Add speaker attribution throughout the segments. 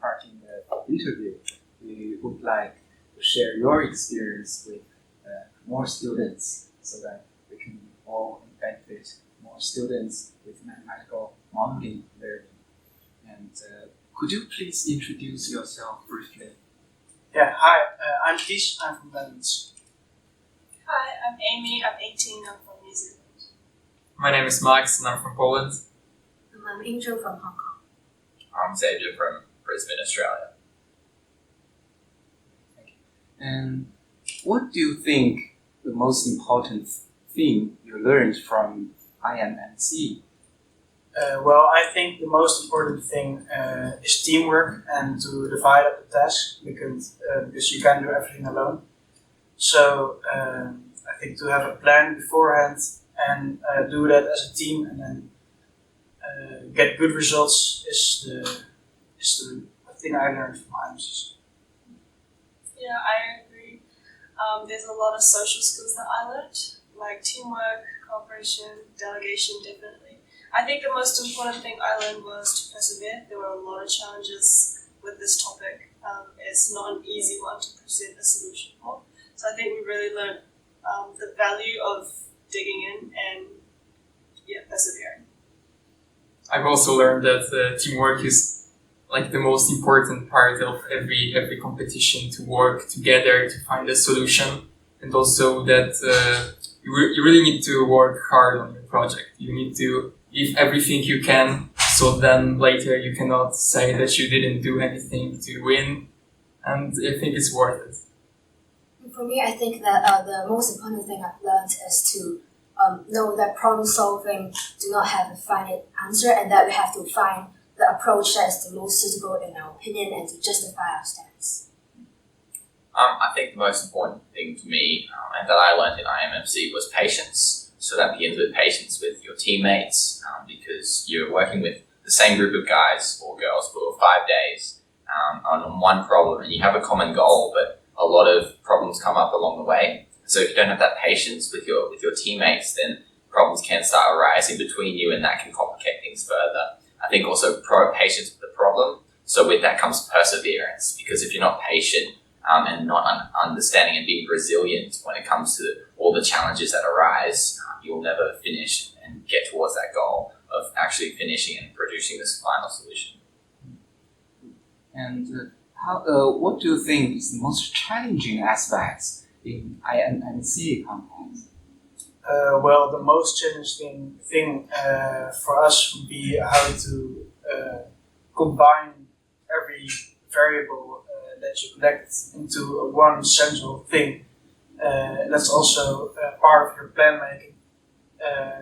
Speaker 1: part in the interview, we would like to share your experience with more students so that we can all benefit more students with mathematical modeling learning. And could you please introduce yourself briefly?
Speaker 2: Yeah, hi, I'm Kies, I'm from Netherlands.
Speaker 3: Hi, I'm Amy, I'm 18, I'm from New Zealand.
Speaker 4: My name is Max and I'm from Poland.
Speaker 5: I'm Angel from Hong Kong.
Speaker 6: I'm Xavier from Brisbane, Australia.
Speaker 1: Thank you. And what do you think the most important thing you learned from IMMC?
Speaker 2: Well, I think the most important thing is teamwork and to divide up the task because you can't do everything alone. So I think to have a plan beforehand and do that as a team and then get good results is the thing I learned from IMMC.
Speaker 3: Yeah, I agree. There's a lot of social skills that I learned, like teamwork, cooperation, delegation, definitely. I think the most important thing I learned was to persevere. There were a lot of challenges with this topic. It's not an easy one to present a solution for. So I think we really learned the value of digging in and persevering.
Speaker 4: I've also learned that teamwork is like the most important part of every competition, to work together to find a solution, and also that you really need to work hard on your project. You need to give everything you can, so then later you cannot say that you didn't do anything to win, and I think it's worth it.
Speaker 5: For me, I think that the most important thing I've learned is to know that problem solving do not have a finite answer, and that we have to find the approach that is the most suitable in our opinion and to justify our stance.
Speaker 6: I think the most important thing to me and that I learned in IMMC was patience. So that begins with patience with your teammates because you're working with the same group of guys or girls for 5 days on one problem, and you have a common goal, but a lot of problems come up along the way. So if you don't have that patience with your teammates, then problems can start arising between you, and that can complicate things further. I think also patience with the problem. So with that comes perseverance, because if you're not patient and not understanding and being resilient when it comes to all the challenges that arise, you'll never finish and get towards that goal of actually finishing and producing this final solution.
Speaker 1: And what do you think is the most challenging aspects in IMMC context?
Speaker 2: Well, the most challenging thing for us would be how to combine every variable that you collect into one central thing. That's also part of your plan making,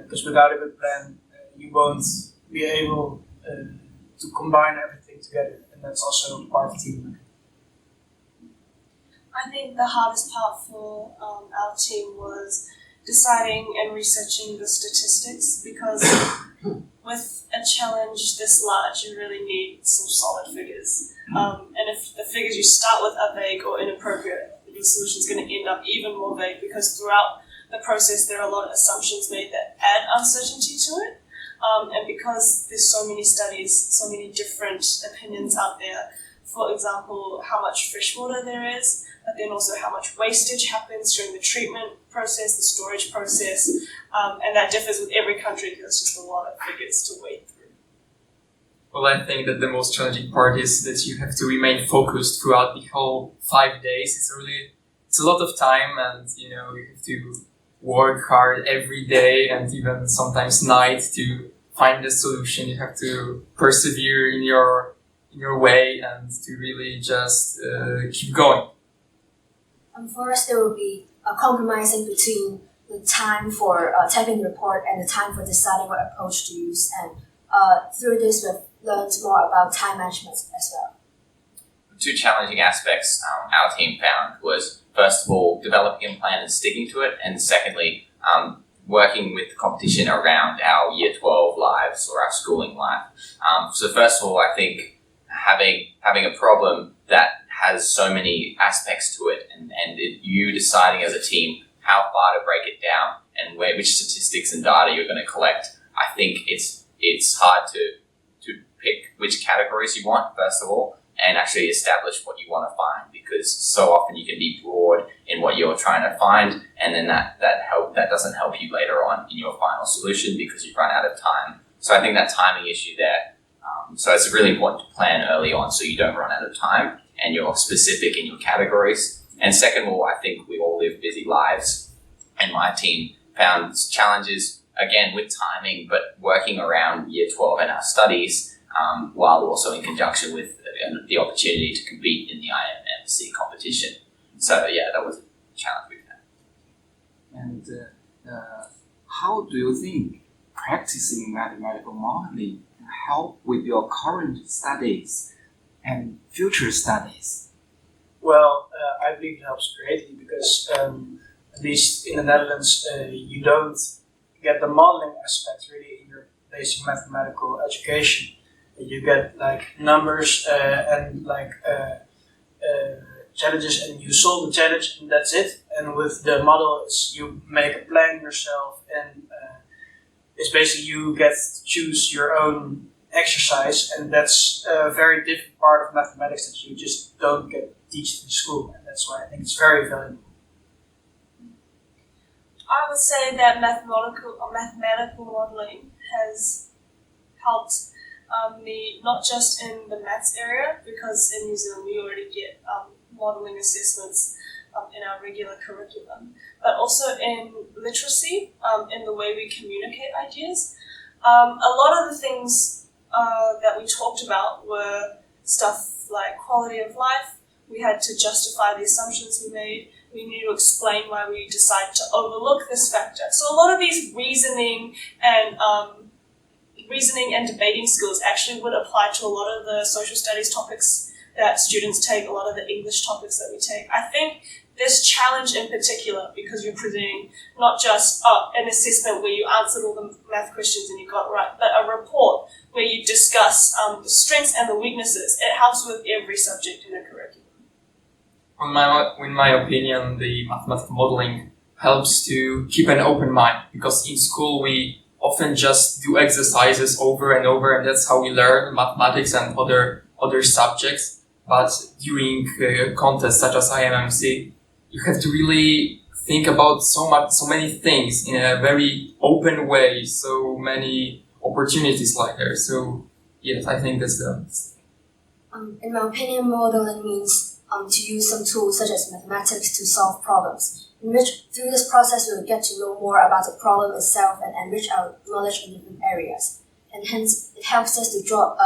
Speaker 2: because without a good plan, you won't be able to combine everything together, and that's also part of teamwork.
Speaker 3: I think the hardest part for our team was deciding and researching the statistics, because with a challenge this large, you really need some solid figures. And if the figures you start with are vague or inappropriate, your solution is going to end up even more vague, because throughout the process there are a lot of assumptions made that add uncertainty to it. And because there's so many studies, so many different opinions out there, for example, how much fresh water there is, but then also how much wastage happens during the treatment process, the storage process, and that differs with every country because there's just a lot of figures to wade through.
Speaker 4: Well, I think that the most challenging part is that you have to remain focused throughout the whole 5 days. It's a lot of time, and you have to work hard every day and even sometimes night to find a solution. You have to persevere in your way and to really just keep going.
Speaker 5: For us, there will be a compromising between the time for typing the report and the time for deciding what approach to use. And through this, we've learned more about time management as well.
Speaker 6: Two challenging aspects our team found was, first of all, developing a plan and sticking to it, and secondly, working with the competition around our Year 12 lives or our schooling life. So first of all, I think having a problem that has so many aspects to it, and you deciding as a team how far to break it down and which statistics and data you're going to collect. I think it's hard to pick which categories you want, first of all, and actually establish what you want to find, because so often you can be broad in what you're trying to find, and then that doesn't help you later on in your final solution because you've run out of time. So I think that timing issue there, so it's really important to plan early on so you don't run out of time and you're specific in your categories. And second of all, I think we all live busy lives, and my team found challenges, again, with timing, but working around year 12 and our studies, while also in conjunction with the opportunity to compete in the IMMC competition. So yeah, that was a challenge we've had.
Speaker 1: And how do you think practicing mathematical modeling can help with your current studies and future studies?
Speaker 2: Well, I believe it helps greatly because at least in the Netherlands, you don't get the modeling aspect really in your basic mathematical education. You get like numbers and like challenges, and you solve the challenge, and that's it. And with the model, you make a plan yourself, and it's basically you get to choose your own exercise, and that's a very different part of mathematics that you just don't get taught in school, and that's why I think it's very valuable.
Speaker 3: I would say that mathematical modeling has helped me not just in the maths area, because in New Zealand we already get modeling assessments in our regular curriculum, but also in literacy, in the way we communicate ideas. A lot of the things that we talked about were stuff like quality of life. We had to justify the assumptions we made. We need to explain why we decided to overlook this factor. So a lot of these reasoning and debating skills actually would apply to a lot of the social studies topics that students take, a lot of the English topics that we take. I think this challenge in particular, because you're presenting not just an assessment where you answered all the math questions and you got it right, but a report where you discuss the strengths and the weaknesses. It helps with every subject in the curriculum.
Speaker 4: In my opinion, the mathematical modeling helps to keep an open mind, because in school we often just do exercises over and over, and that's how we learn mathematics and other subjects. But during contests such as IMMC, you have to really think about so many things in a very open way, so many opportunities like there. So yes, I think that's the.
Speaker 5: In my opinion, modeling means to use some tools such as mathematics to solve problems, in which through this process we will get to know more about the problem itself and enrich our knowledge in different areas. And hence, it helps us to draw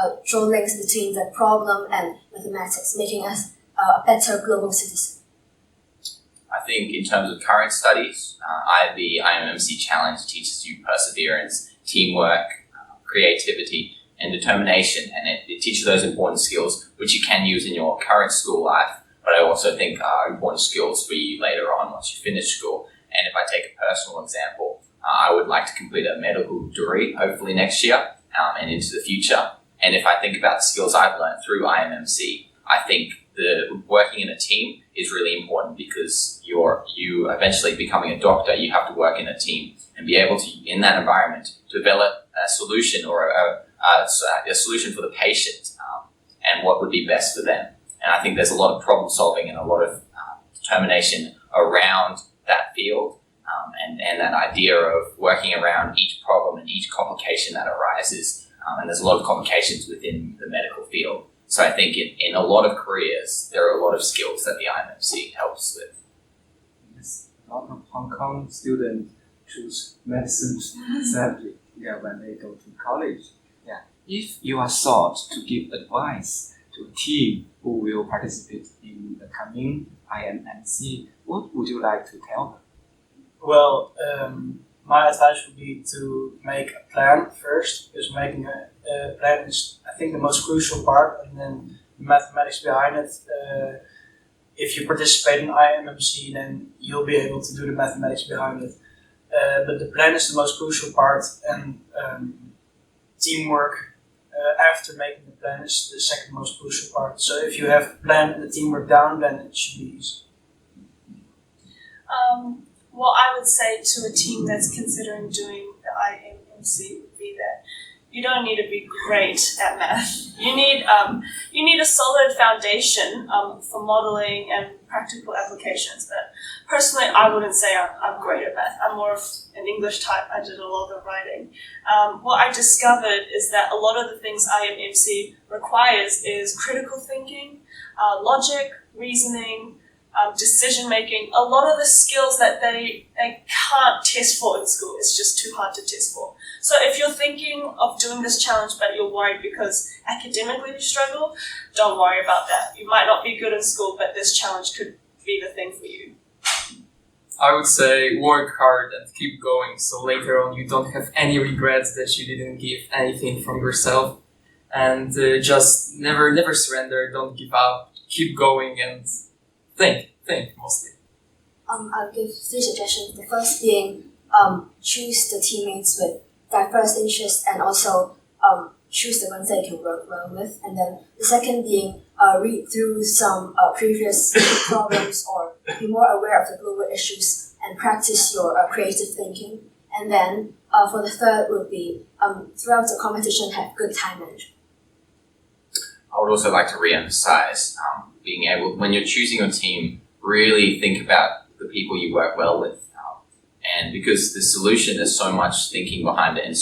Speaker 5: links between the problem and mathematics, making us a better global citizen.
Speaker 6: I think in terms of current studies, the IMMC Challenge teaches you perseverance, teamwork, creativity, and determination, and it teaches those important skills which you can use in your current school life, but I also think are important skills for you later on once you finish school. And if I take a personal example, I would like to complete a medical degree, hopefully next year, and into the future. And if I think about the skills I've learned through IMMC, I think the working in a team is really important, because you eventually becoming a doctor, you have to work in a team and be able to, in that environment, develop a solution or a solution for the patient, and what would be best for them. And I think there's a lot of problem solving and a lot of determination around that field, and that idea of working around each problem and each complication that arises. And there's a lot of complications within the medical field. So I think in a lot of careers, there are a lot of skills that the IMMC helps with.
Speaker 1: Yes, a lot of Hong Kong students choose medicine subject when they go to college. Yeah. If you are sought to give advice to a team who will participate in the coming IMMC, what would you like to tell them?
Speaker 2: Well, my advice would be to make a plan first, because making a plan is, I think, the most crucial part, and then the mathematics behind it. If you participate in IMMC, then you'll be able to do the mathematics behind it. But the plan is the most crucial part, and teamwork after making the plan is the second most crucial part. So if you have a plan and the teamwork down, then it should be easy.
Speaker 3: What I would say to a team that's considering doing the IMMC would be that you don't need to be great at math. You need a solid foundation for modeling and practical applications. But personally, I wouldn't say I'm great at math. I'm more of an English type. I did a lot of the writing. What I discovered is that a lot of the things IMMC requires is critical thinking, logic, reasoning, decision making. A lot of the skills that they can't test for in school, it's just too hard to test for. So if you're thinking of doing this challenge but you're worried because academically you struggle, don't worry about that. You might not be good in school, but this challenge could be the thing for you.
Speaker 4: I would say work hard and keep going, so later on you don't have any regrets that you didn't give anything from yourself. And just never surrender, don't give up, keep going and think mostly.
Speaker 5: I'll give 3 suggestions. The first being choose the teammates with diverse interests and also choose the ones that you can work well with. And then the second being read through some previous problems or be more aware of the global issues and practice your creative thinking. And then for the third would be throughout the competition have good time management.
Speaker 6: I would also like to re-emphasize being able, when you're choosing your team, really think about the people you work well with. And because the solution, there's so much thinking behind it and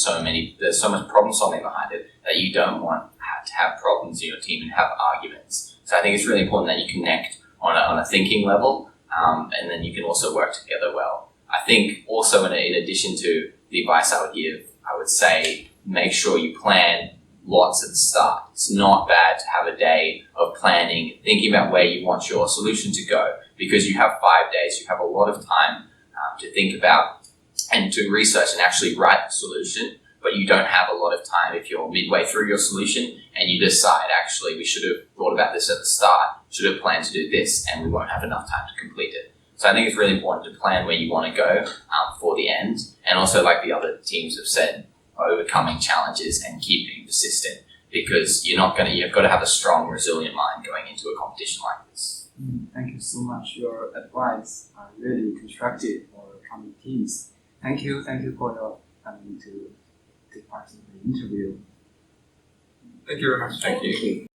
Speaker 6: there's so much problem solving behind it that you don't want to have problems in your team and have arguments. So I think it's really important that you connect on a thinking level, and then you can also work together well. I think also in addition to the advice I would give, I would say make sure you plan lots at the start. It's not bad to have a day of planning, thinking about where you want your solution to go, because you have 5 days, you have a lot of time to think about and to research and actually write the solution, but you don't have a lot of time if you're midway through your solution and you decide, actually, we should have thought about this at the start, should have planned to do this, and we won't have enough time to complete it. So I think it's really important to plan where you want to go for the end, and also, like the other teams have said, overcoming challenges and keeping persistent, because you've got to have a strong, resilient mind going into a competition like this.
Speaker 1: Thank you so much. Your advice are really constructive for coming teams. Thank you for your coming to take part in the interview.
Speaker 4: Thank you very much.
Speaker 6: Thank you.